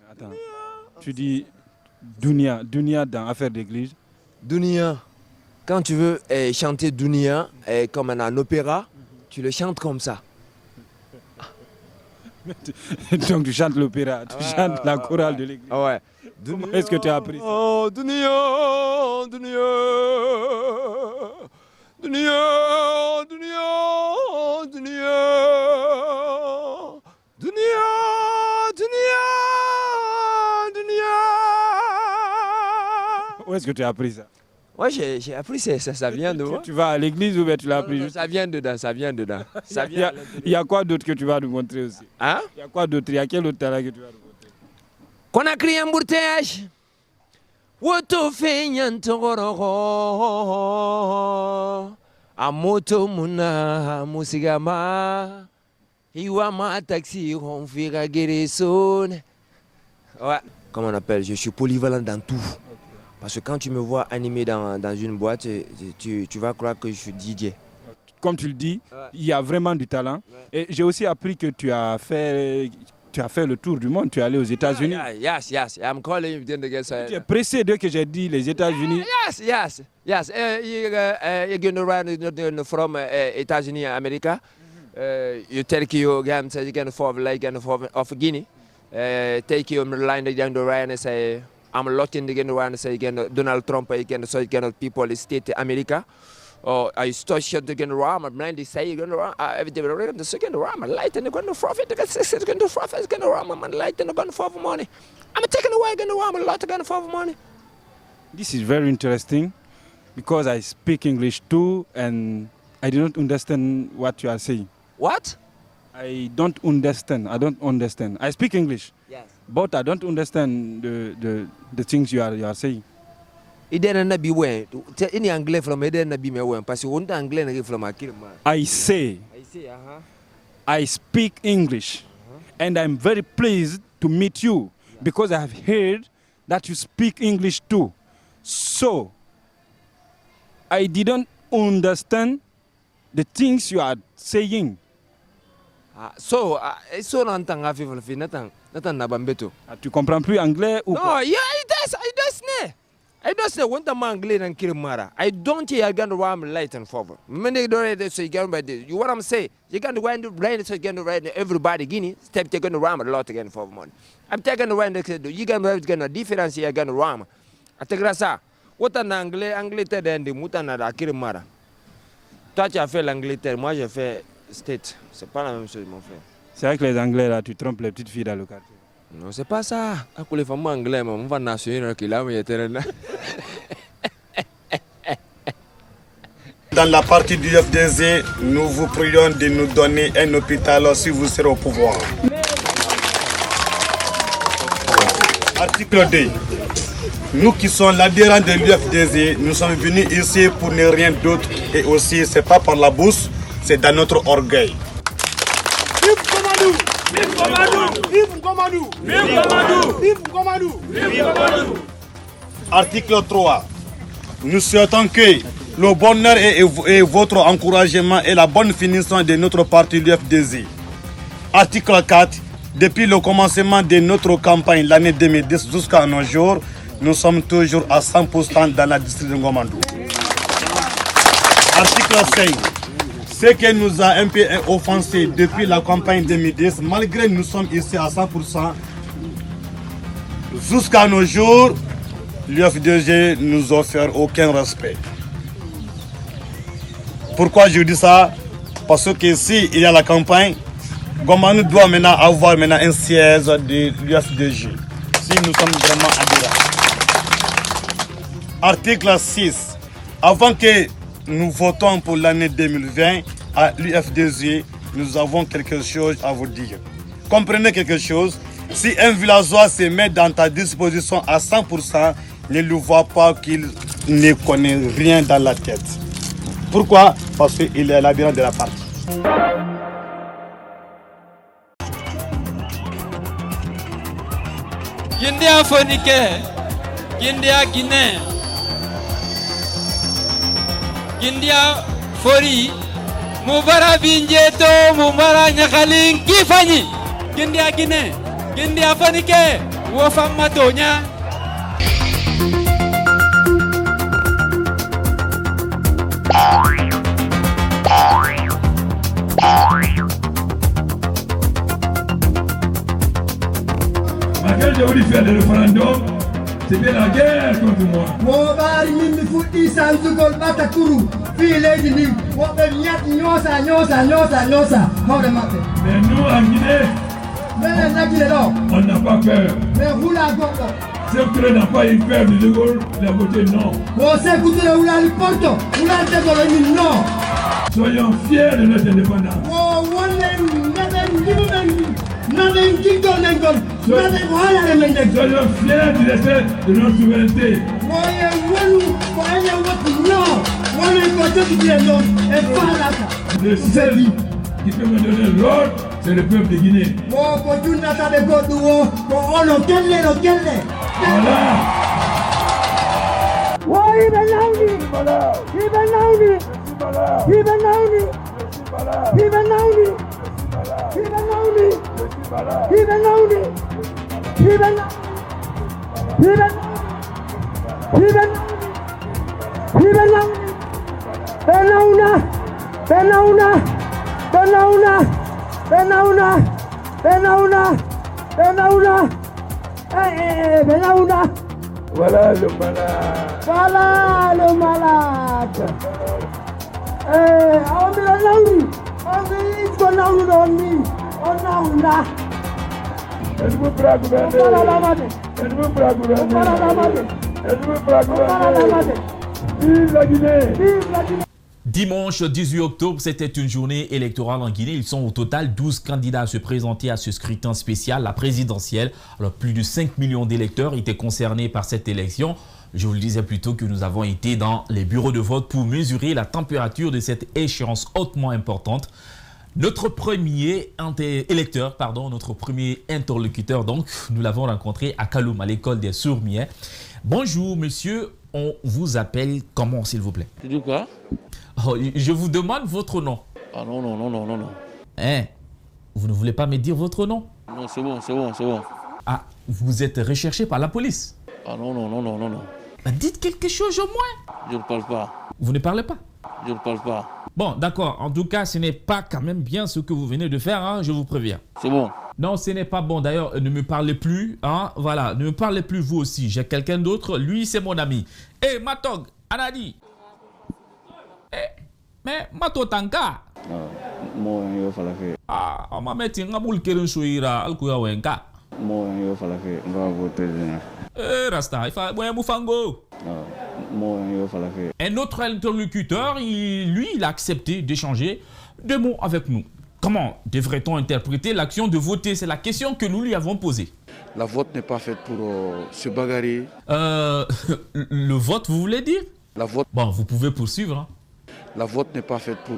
Attends, tu dis Dunia dans Affaire d'église. Dunia. Quand tu veux chanter Dunia comme un opéra, tu le chantes comme ça. Donc tu chantes l'opéra, tu chantes la chorale de l'église. Ouais. Comment est-ce que tu as appris ça? Oh, Dunia. Où est-ce que tu as appris ça? Ouais, j'ai appris ça vient de moi. Tu vas à l'église ou bien tu l'as appris? Ça vient dedans. Il y a quoi d'autre que tu vas nous montrer aussi? Hein? Il y a quoi d'autre? Il y a quel autre talent que tu vas nous montrer? Conakry embouteillage. Woto fenyan togorogo. Amoto muna musigama. Iwama taxi ronfira geresone. Ouais. Comment on appelle? Je suis polyvalent dans tout. Parce que quand tu me vois animé dans une boîte, tu vas croire que je suis DJ. Comme tu le dis, il y a vraiment du talent. Et j'ai aussi appris que tu as fait le tour du monde, tu es allé aux États-Unis. Yes. I'm calling you. Tu es pressé dès que j'ai dit les États-Unis. Yes. You're going to run from États-Unis à America. You take your game, so you can fall like of Guinea. Take your line down the line and say, I'm looking again around and say again Donald Trump again, so again people in state America. Or I start shut again around, I'm blind, they say again around, everything around the second around, my light and the gun of profit, the success going to profit, again around, my light and the gun for money. I'm taking away again around, a lot of gun for money. This is very interesting because I speak English too and I do not understand what you are saying. What? I don't understand. I speak English. Yes. But I don't understand the things you are saying. I say, I speak English, and I'm very pleased to meet you because I have heard that you speak English too. So, I didn't understand the things you are saying. Tu comprends plus anglais ou non, quoi? Yeah, I don't know when the man Glen and Kirimara. I don't hear again the ram light and forward. Many do so you get by this. You what I'm saying? You got to wind the brain so you get to ride everybody Guinea. Step taking the ram a lot again for money. I'm taking the wind you can get a difference here again ram. I take that. What an anglais and the mutana Kirimara. Toi tu as fait l'Angleterre, moi j'ai fait State. C'est pas la même chose mon frère. C'est vrai que les Anglais là, tu trompes les petites filles dans le quartier. Non, c'est pas ça. À les femmes anglais, on va nationaliser qui là, mais Dans la partie du FDZ, nous vous prions de nous donner un hôpital si vous serez au pouvoir. Article 2. Nous qui sommes l'adhérents de l'UFDZ, nous sommes venus ici pour ne rien d'autre et aussi c'est pas par la bourse, c'est dans notre orgueil. Vive Gomadou! Vive Gomadou! Vive Gomadou! Vive Gomadou! Vive Gomadou! Vive Gomadou! Article 3. Nous souhaitons que le bonheur et votre encouragement et la bonne finition de notre parti l'UFDZ. Article 4. Depuis le commencement de notre campagne l'année 2010 jusqu'à nos jours, nous sommes toujours à 100% dans la district de Ngomandou. Article 5. Ce qui nous a un peu offensé depuis la campagne 2010, malgré que nous sommes ici à 100%, jusqu'à nos jours, l'UFDG ne nous offre aucun respect. Pourquoi je dis ça? Parce que si il y a la campagne, Ngomandou doit maintenant avoir un siège de l'UFDG. Si nous sommes vraiment adhérents. Article 6. Avant que nous votons pour l'année 2020 à l'UFDG, nous avons quelque chose à vous dire. Comprenez quelque chose, Si un villageois se met dans ta disposition à 100%, ne lui voit pas qu'il ne connaît rien dans la tête. Pourquoi? Parce qu'il est l'habitant de la partie. Gindia Fonike, Gindia Guinée, Gindia Fori, Mubara Binjeto, Mubara Nyakaling, Kifani, Gindia Guinée, Gindia Fonike, Wofam Matonya. Quand j'ai voulu faire le référendum, c'était la guerre contre moi. Mais nous, en Guinée, on n'a pas peur. Ceux qui n'ont pas eu peur de De Gaulle, il a voté non. Soyons fiers de notre indépendance. Soyons fiers du respect de notre souveraineté. Le seul qui peut me donner l'ordre, c'est le peuple de Guinée. Voilà le malade. Voilà le malade. Êtes-vous prêt à gouverner? Êtes-vous prêt à gouverner? Êtes-vous prêt à gouverner? Vive la Guinée! Vive la Guinée! Dimanche 18 octobre, c'était une journée électorale en Guinée. Ils sont au total 12 candidats à se présenter à ce scrutin spécial, la présidentielle. Alors, plus de 5 millions d'électeurs étaient concernés par cette élection. Je vous le disais plus tôt que nous avons été dans les bureaux de vote pour mesurer la température de cette échéance hautement importante. Notre premier électeur, notre premier interlocuteur, donc, nous l'avons rencontré à Kaloum, à l'école des Sourds-Muets. Bonjour, monsieur. On vous appelle comment, s'il vous plaît? Tu dis quoi? Oh, je vous demande votre nom. Ah non. Hein? Vous ne voulez pas me dire votre nom? Non, c'est bon. Ah, vous êtes recherché par la police? Ah non. Bah, dites quelque chose au moins. Je ne parle pas. Vous ne parlez pas? Je ne parle pas. Bon, d'accord. En tout cas, ce n'est pas quand même bien ce que vous venez de faire, hein, je vous préviens. C'est bon. Non, ce n'est pas bon. D'ailleurs, ne me parlez plus. Hein, voilà, ne me parlez plus vous aussi. J'ai quelqu'un d'autre. Lui, c'est mon ami. Eh, Matog, Anadi. Eh, mais Matotanka. Ah, on m'a mis un boule qui est un chouïra. Alkuya wenka. Eh, Rasta, il faut un moufango. Un autre interlocuteur, lui, il a accepté d'échanger 2 mots avec nous. Comment devrait-on interpréter l'action de voter? C'est la question que nous lui avons posée. La vote n'est pas faite pour se bagarrer. Le vote, vous voulez dire? La vote. Bon, vous pouvez poursuivre. Hein. La vote n'est pas faite pour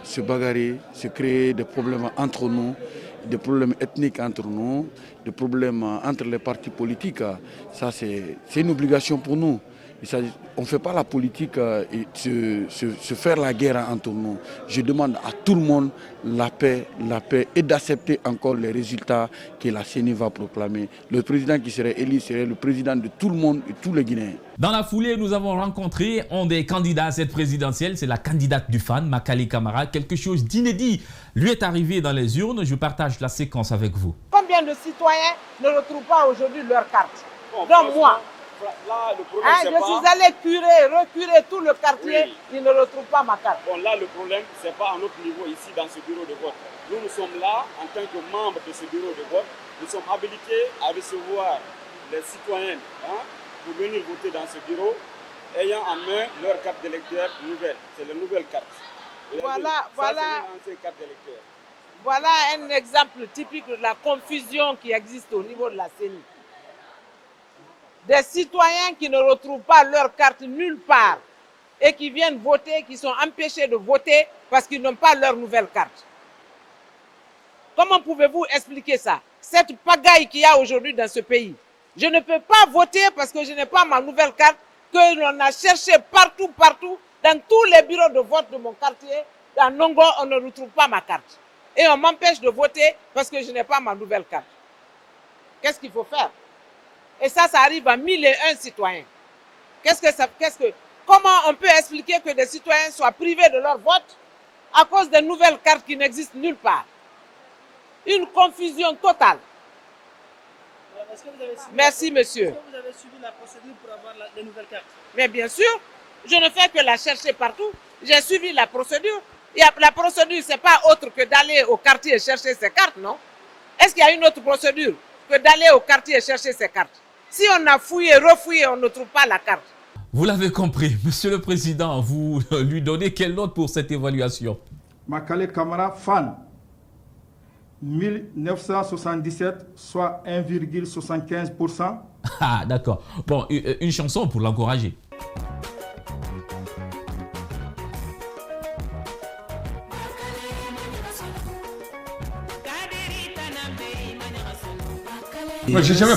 se bagarrer, se créer des problèmes entre nous, des problèmes ethniques entre nous, des problèmes entre les partis politiques. Ça, c'est une obligation pour nous. On ne fait pas la politique et se faire la guerre entre nous. Je demande à tout le monde la paix et d'accepter encore les résultats que la CENI va proclamer. Le président qui serait élu serait le président de tout le monde et tous les Guinéens. Dans la foulée, nous avons rencontré un des candidats à cette présidentielle. C'est la candidate du FAN, Makali Camara. Quelque chose d'inédit lui est arrivé dans les urnes. Je partage la séquence avec vous. Combien de citoyens ne retrouvent pas aujourd'hui leur carte? Donc moi. Là, le problème, je suis allé recurer tout le quartier, oui. Ils ne retrouvent pas ma carte. Bon, là, le problème, ce n'est pas à notre niveau ici, dans ce bureau de vote. Nous sommes là, en tant que membres de ce bureau de vote. Nous sommes habilités à recevoir les citoyens pour venir voter dans ce bureau, ayant en main leur carte d'électeur nouvelle. C'est la nouvelle carte. Voilà. Ancienne carte d'électeur. Voilà un exemple typique de la confusion qui existe au niveau de la CENI. Des citoyens qui ne retrouvent pas leur carte nulle part et qui viennent voter, qui sont empêchés de voter parce qu'ils n'ont pas leur nouvelle carte. Comment pouvez-vous expliquer ça? Cette pagaille qu'il y a aujourd'hui dans ce pays. Je ne peux pas voter parce que je n'ai pas ma nouvelle carte, que l'on a cherché partout, dans tous les bureaux de vote de mon quartier. Dans Nongo, on ne retrouve pas ma carte. Et on m'empêche de voter parce que je n'ai pas ma nouvelle carte. Qu'est-ce qu'il faut faire? Et ça arrive à 1001 citoyens. Comment on peut expliquer que des citoyens soient privés de leur vote à cause des nouvelles cartes qui n'existent nulle part? Une confusion totale. Merci, monsieur. Est-ce que vous avez suivi la procédure pour avoir les nouvelles cartes? Mais bien sûr, je ne fais que la chercher partout. J'ai suivi la procédure. La procédure, ce n'est pas autre que d'aller au quartier et chercher ses cartes, non? Est-ce qu'il y a une autre procédure que d'aller au quartier et chercher ses cartes? Si on a fouillé, refouillé, on ne trouve pas la carte. Vous l'avez compris, Monsieur le Président, vous lui donnez quelle note pour cette évaluation? Makale Camara Fan, 1977, soit 1,75%. Ah, d'accord. Bon, une chanson pour l'encourager. Moi, j'ai jamais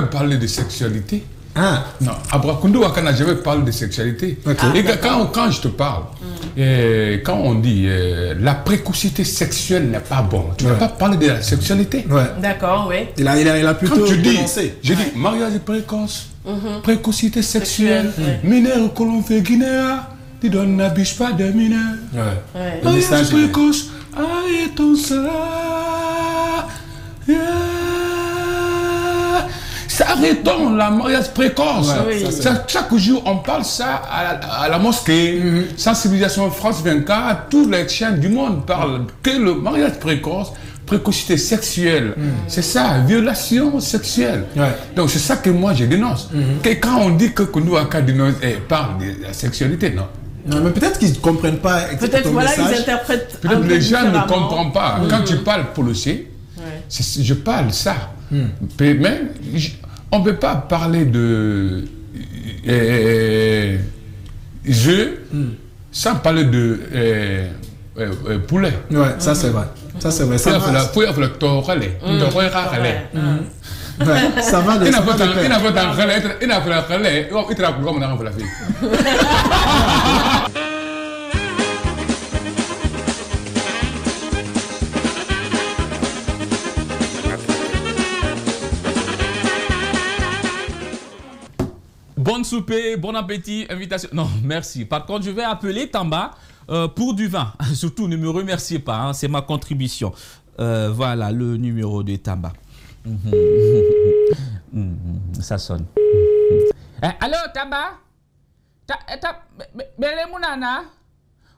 parlé de sexualité. Ah. Non, Abrakoundou Waka n'a jamais parlé de sexualité. Okay. Et quand je te parle, quand on dit la précocité sexuelle n'est pas bon, tu ne vas pas parler de la sexualité. D'accord, oui. Il a plutôt dénoncé. J'ai dit mariage précoce, précocité sexuelle, mineur que l'on fait Guinée, tu n'abuses pas de mineurs. Mariage précoce, aïe ton ça. Arrêtons la mariage précoce. Chaque jour, on parle ça à la mosquée. Sensibilisation France 24, tous les chaînes du monde parlent que le mariage précoce, précocité sexuelle, c'est ça, violation sexuelle. Donc c'est ça que moi je dénonce. Que quand on dit que Koundou Waka dénonce et parle de la sexualité, non. Non, mais peut-être qu'ils ne comprennent pas peut-être voilà, ils interprètent. Peut-être les gens ne comprennent pas. Quand tu parles policier, je parle ça. Mais on ne peut pas parler de jeu sans parler de poulet. Ouais, ça c'est vrai. Ça c'est vrai. Ça va. Ça va. Bonne souper, bon appétit, invitation. Non, merci. Par contre, je vais appeler Tamba pour du vin. Surtout, ne me remerciez pas, hein, c'est ma contribution. Voilà le numéro de Tamba. Ça sonne. Allô, Tamba? Bele munana?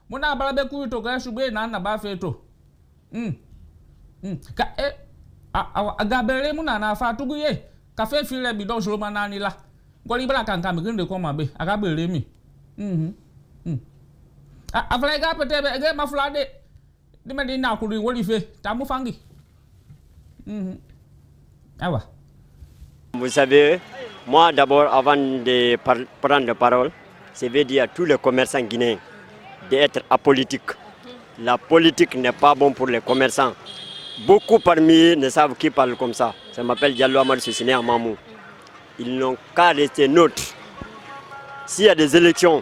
Muna balabe kuito ga shugwe na ba feto. Agabele munana fa tuguye. Café file bidon jolo nani la. Golibra kanka miginde ko mabe agabele mi. Aflega pete be ma flade. De me dina ku woli fe tamu fangi. Awa. Vous savez, moi d'abord avant de prendre la parole, je vais dire à tous les commerçants guinéens d'être apolitiques. La politique n'est pas bon pour les commerçants. Beaucoup parmi eux ne savent qui parle comme ça. Ça m'appelle Diallo Amadou Sissine à Mamou. Ils n'ont qu'à rester neutres. S'il y a des élections,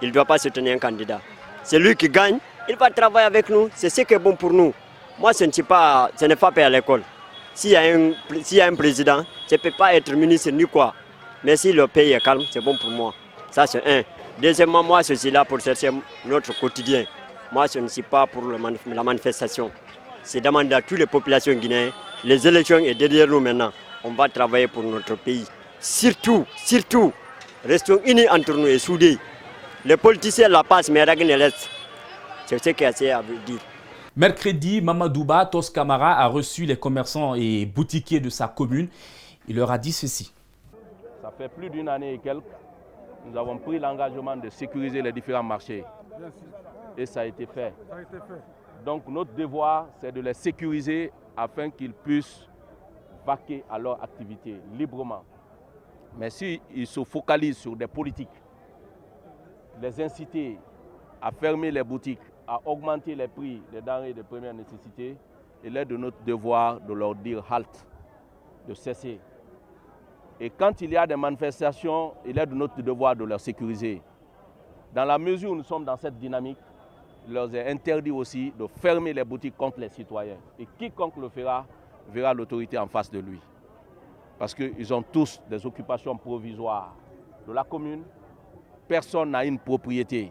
il ne doit pas soutenir un candidat. C'est lui qui gagne, il va travailler avec nous. C'est ce qui est bon pour nous. Moi, ce n'est pas fait à l'école. S'il y a un président, je ne peux pas être ministre ni quoi. Mais si le pays est calme, c'est bon pour moi. Ça, c'est un. Deuxièmement, moi, je suis là pour chercher notre quotidien. Moi, je ne suis pas pour la manifestation. C'est demander à toutes les populations guinéennes. Les élections sont derrière nous maintenant. On va travailler pour notre pays. Surtout, restons unis entre nous et soudés. Les politiciens la passent, mais rien ne laisse. C'est ce qu'il y a à dire. Mercredi, Mamadouba Tos Camara a reçu les commerçants et boutiquiers de sa commune. Il leur a dit ceci. Ça fait plus d'une année et quelques, nous avons pris l'engagement de sécuriser les différents marchés. Et ça a été fait. Donc notre devoir, c'est de les sécuriser afin qu'ils puissent vaquer à leur activité librement. Mais s'ils se focalisent sur des politiques, les inciter à fermer les boutiques, à augmenter les prix des denrées de première nécessité, il est de notre devoir de leur dire halte, de cesser. Et quand il y a des manifestations, il est de notre devoir de leur sécuriser. Dans la mesure où nous sommes dans cette dynamique, il leur est interdit aussi de fermer les boutiques contre les citoyens. Et quiconque le fera, verra l'autorité en face de lui. Parce qu'ils ont tous des occupations provisoires de la commune. Personne n'a une propriété.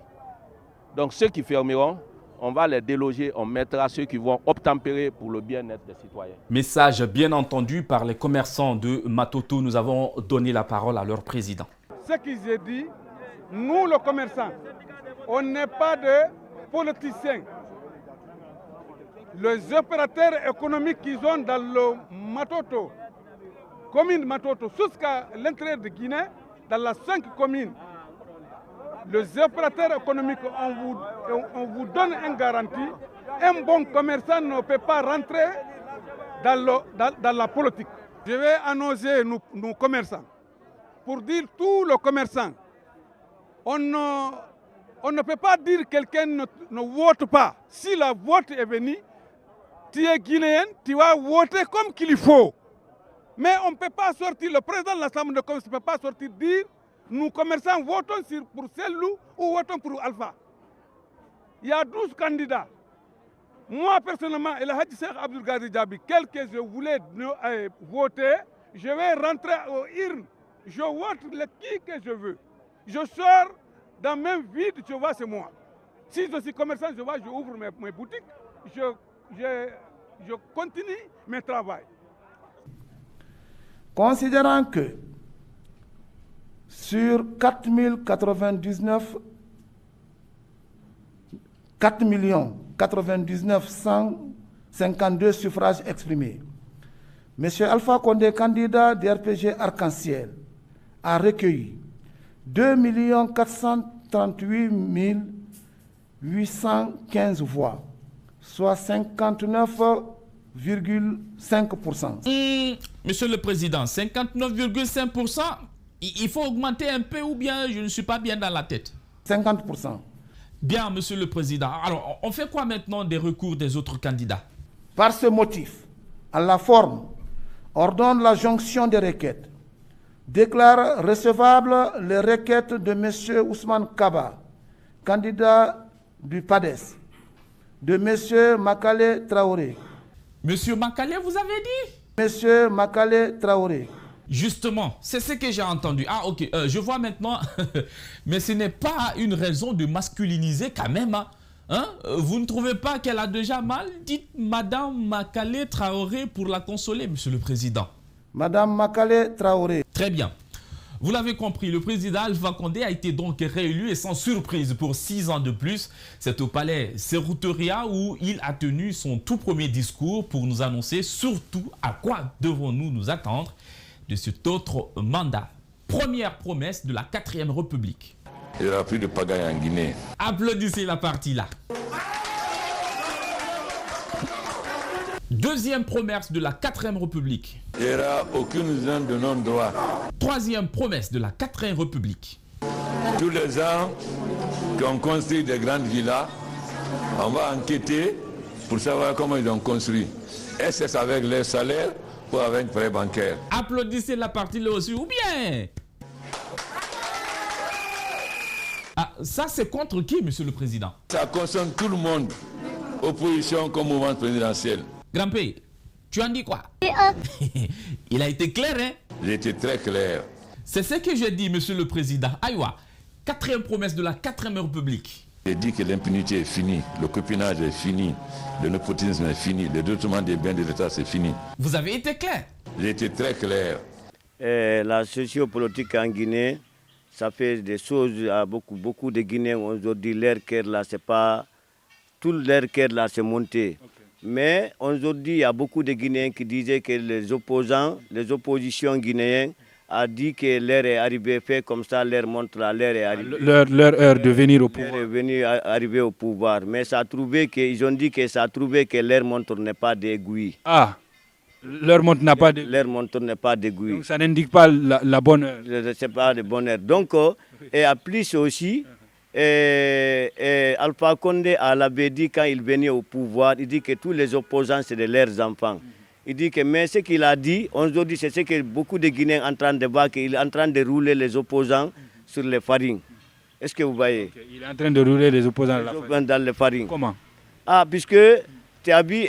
Donc ceux qui fermeront, on va les déloger, on mettra ceux qui vont obtempérer pour le bien-être des citoyens. Message bien entendu par les commerçants de Matoto. Nous avons donné la parole à leur président. Ce qu'ils ont dit, nous les commerçants, on n'est pas des politiciens. Les opérateurs économiques qu'ils ont dans le Matoto, commune Matoto, jusqu'à l'intérieur de Guinée, dans les 5 communes, les opérateurs économiques, on vous donne une garantie. Un bon commerçant ne peut pas rentrer dans la politique. Je vais annoncer nos commerçants pour dire tous les commerçants. On ne peut pas dire que quelqu'un ne vote pas. Si la vote est venue, tu es guinéen, tu vas voter comme qu'il faut. Mais on ne peut pas sortir, le président de l'Assemblée de commerce ne peut pas sortir dire nous commerçants votons pour Sellou ou votons pour Alpha. Il y a 12 candidats. Moi personnellement, El Hadji Cheikh Abdoul Ghazi Diaby, quel que je voulais voter, je vais rentrer aux urnes. Je vote qui que je veux. Je sors dans même vide, je vois c'est moi. Si je suis commerçant, je vois, je ouvre mes boutiques, je continue mes travaux. Considérant que sur 4 152 suffrages exprimés, M. Alpha Condé, candidat du RPG Arc-en-Ciel, a recueilli 2 438 815 voix, soit 59,5%. Monsieur le Président, 59,5%, il faut augmenter un peu ou bien je ne suis pas bien dans la tête? 50%. Bien, Monsieur le Président. Alors, on fait quoi maintenant des recours des autres candidats? Par ce motif, à la forme, ordonne la jonction des requêtes. Déclare recevable les requêtes de M. Ousmane Kaba, candidat du PADES, de M. Makale Traoré. Monsieur Makale, vous avez dit? Monsieur Makale Traoré. Justement, c'est ce que j'ai entendu. Ah, ok, je vois maintenant. Mais ce n'est pas une raison de masculiniser quand même. Hein? Vous ne trouvez pas qu'elle a déjà mal? Dites Madame Makale Traoré pour la consoler, Monsieur le Président. Madame Makale Traoré. Très bien. Vous l'avez compris, le président Alpha Condé a été donc réélu et sans surprise pour 6 ans de plus. C'est au palais Serrouteria où il a tenu son tout premier discours pour nous annoncer surtout à quoi devons-nous nous attendre de cet autre mandat. Première promesse de la 4e République. Il n'y aura plus de pagaille en Guinée. Applaudissez la partie là. Deuxième promesse de la 4e République. Il n'y aura aucune zone de non-droit. Troisième promesse de la 4e République. Tous les gens qui ont construit des grandes villas, on va enquêter pour savoir comment ils ont construit. Est-ce que c'est avec leur salaire ou avec prêt bancaire? Applaudissez la partie là aussi, ou bien? Ah, ça c'est contre qui, Monsieur le Président? Ça concerne tout le monde, opposition comme mouvement présidentiel. Grand-Père, tu en dis quoi? Il a été clair, hein? Il était très clair. C'est ce que j'ai dit, Monsieur le Président. Aïwa, 4e promesse de la 4e République. J'ai dit que l'impunité est finie, le copinage est fini, le népotisme est fini, le détournement des biens de l'État c'est fini. Vous avez été clair? J'ai été très clair. La sociopolitique en Guinée, ça fait des choses à beaucoup de Guinéens aujourd'hui. Leur cœur là, c'est pas... Tout leur cœur là, c'est monté. Okay. Mais aujourd'hui, il y a beaucoup de Guinéens qui disaient que les oppositions guinéennes a dit que l'heure est arrivée, fait comme ça, l'heure montre là, l'heure est arrivée. Leur heure de venir au pouvoir. Arriver au pouvoir. Mais ça a trouvé que, ils ont dit que ça a trouvé que leur montre n'est pas d'aiguille. Ah, leur montre n'a pas d'aiguille. Leur montre n'est pas d'aiguille. Donc ça n'indique pas la bonne heure. C'est pas de bonne heure. Donc, et à plus aussi, Alpha Condé l'avait dit quand il venait au pouvoir, il dit que tous les opposants, c'est de leurs enfants. Il dit que, mais ce qu'il a dit, aujourd'hui, c'est ce que beaucoup de Guinéens sont en train de voir, qu'il est en train de rouler les opposants sur les farines. Est-ce que vous voyez? Il est en train de rouler les opposants dans les farines. Comment? Ah, puisque Tiabi,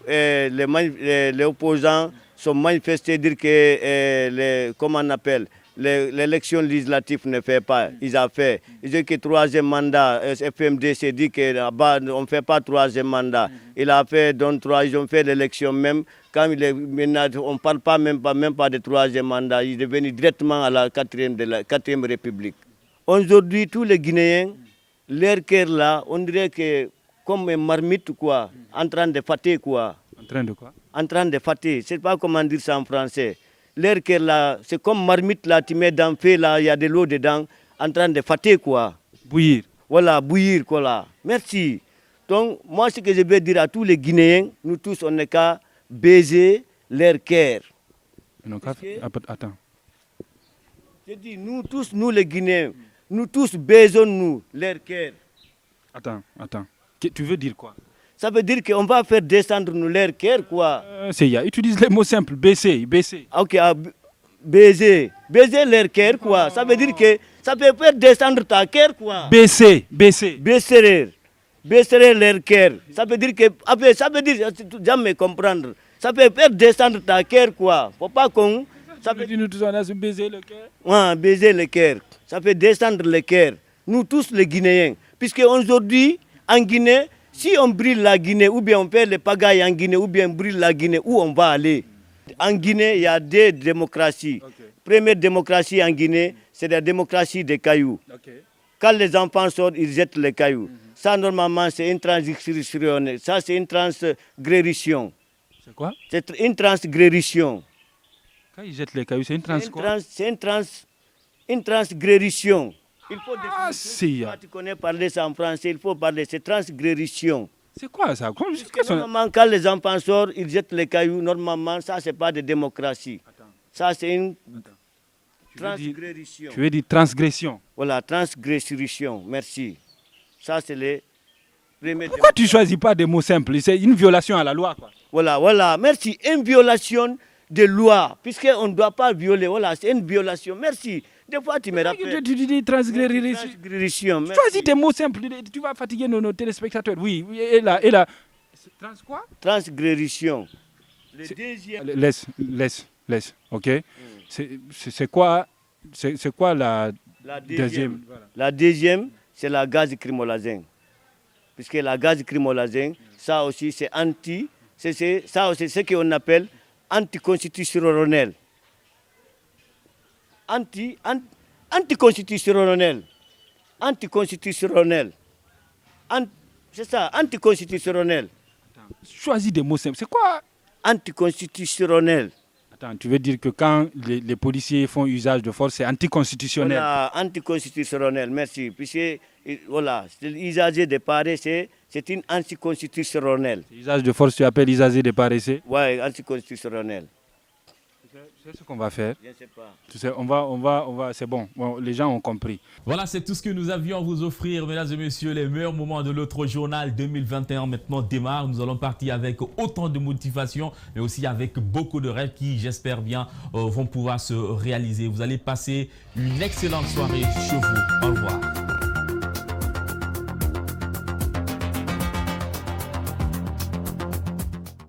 les opposants sont manifestés, dire que, comment on appelle, l'élection législative ne fait pas. Ils ont fait. Ils disent que troisième mandat, FMDC dit qu'on ne fait pas troisième mandat. Il a fait donc ils ont fait l'élection même. Quand on ne parle pas même pas de troisième mandat. Il est venu directement à la quatrième République. Aujourd'hui, tous les Guinéens, leur cœur là, on dirait que comme une marmite quoi, en train de fâter quoi. En train de quoi? En train de fâter. Je ne sais pas comment dire ça en français. L'air que là, c'est comme marmite là, tu mets dans le feu là, il y a de l'eau dedans, en train de fâter quoi. Bouillir. Voilà, bouillir quoi là. Merci. Donc, moi, ce que je veux dire à tous les Guinéens, nous tous, on n'est qu'à baiser leur cœur. Attends. Je dis, nous tous, nous les Guinéens, nous tous baisons nous leur cœur. Attends. Tu veux dire quoi? Ça veut dire qu'on va faire descendre nous leur cœur, quoi. Utilise les mots simples, baisser. Ok, baiser leur cœur, quoi. Ça veut dire que ça peut faire descendre ta cœur, quoi. Baisser leur cœur. Ça veut dire que, ça veut dire, jamais comprendre. Ça peut faire descendre ta cœur, quoi. Faut pas qu'on... Ça veut dire nous tous on a baiser le cœur. Ouais, baiser le cœur. Ça fait descendre le cœur. Nous tous les Guinéens. Puisque aujourd'hui, en Guinée, si on brûle la Guinée, ou bien on fait les pagailles en Guinée, ou bien on brûle la Guinée, où on va aller? En Guinée, il y a deux démocraties. Première démocratie en Guinée, c'est la démocratie des cailloux. Quand les enfants sortent, ils jettent les cailloux. Ça, normalement, c'est une transgression. Ça, c'est une transgression. C'est quoi? C'est une transgression. Quand ils jettent les cailloux, c'est une transgression. C'est une transgression. Il faut tu connais parler ça en français, il faut parler, c'est transgression. C'est quoi ça? Normalement, quand les enfants sortent, ils jettent les cailloux, normalement, ça, c'est pas de démocratie. Ça, c'est une transgression. Tu veux dire transgression? Voilà, transgression, merci. Ça, c'est les premiers... Pourquoi tu ne choisis pas des mots simples? C'est une violation à la loi, quoi. Voilà, merci. Une violation de loi, puisqu'on ne doit pas violer, voilà, c'est une violation, merci. Des fois, tu me rappelles. Tu dis transgression. Choisis des mots simples, tu vas fatiguer nos téléspectateurs. Oui, et là. Quoi? Transgression. Le deuxième... Laisse, ok. C'est quoi la deuxième? La deuxième, c'est la gaz crimolazène. Puisque la gaz crimolazène, ça aussi, c'est ça aussi, c'est ce qu'on appelle anticonstitutionnel. Anticonstitutionnel. C'est ça, anticonstitutionnel. Choisis des mots simples. C'est quoi? Anticonstitutionnel. Attends, tu veux dire que quand les policiers font usage de force, c'est anticonstitutionnel? Voilà, anticonstitutionnel, merci. Puisque, voilà, l'usage de paresse, c'est une anticonstitutionnel. Usage de force, tu appelles usage de paresse? Oui, anticonstitutionnel. C'est ce qu'on va faire. Je ne sais pas. Tu sais, on va, c'est bon. Les gens ont compris. Voilà, c'est tout ce que nous avions à vous offrir, mesdames et messieurs. Les meilleurs moments de notre journal 2021 maintenant démarrent. Nous allons partir avec autant de motivation, mais aussi avec beaucoup de rêves qui, j'espère bien, vont pouvoir se réaliser. Vous allez passer une excellente soirée chez vous. Au revoir.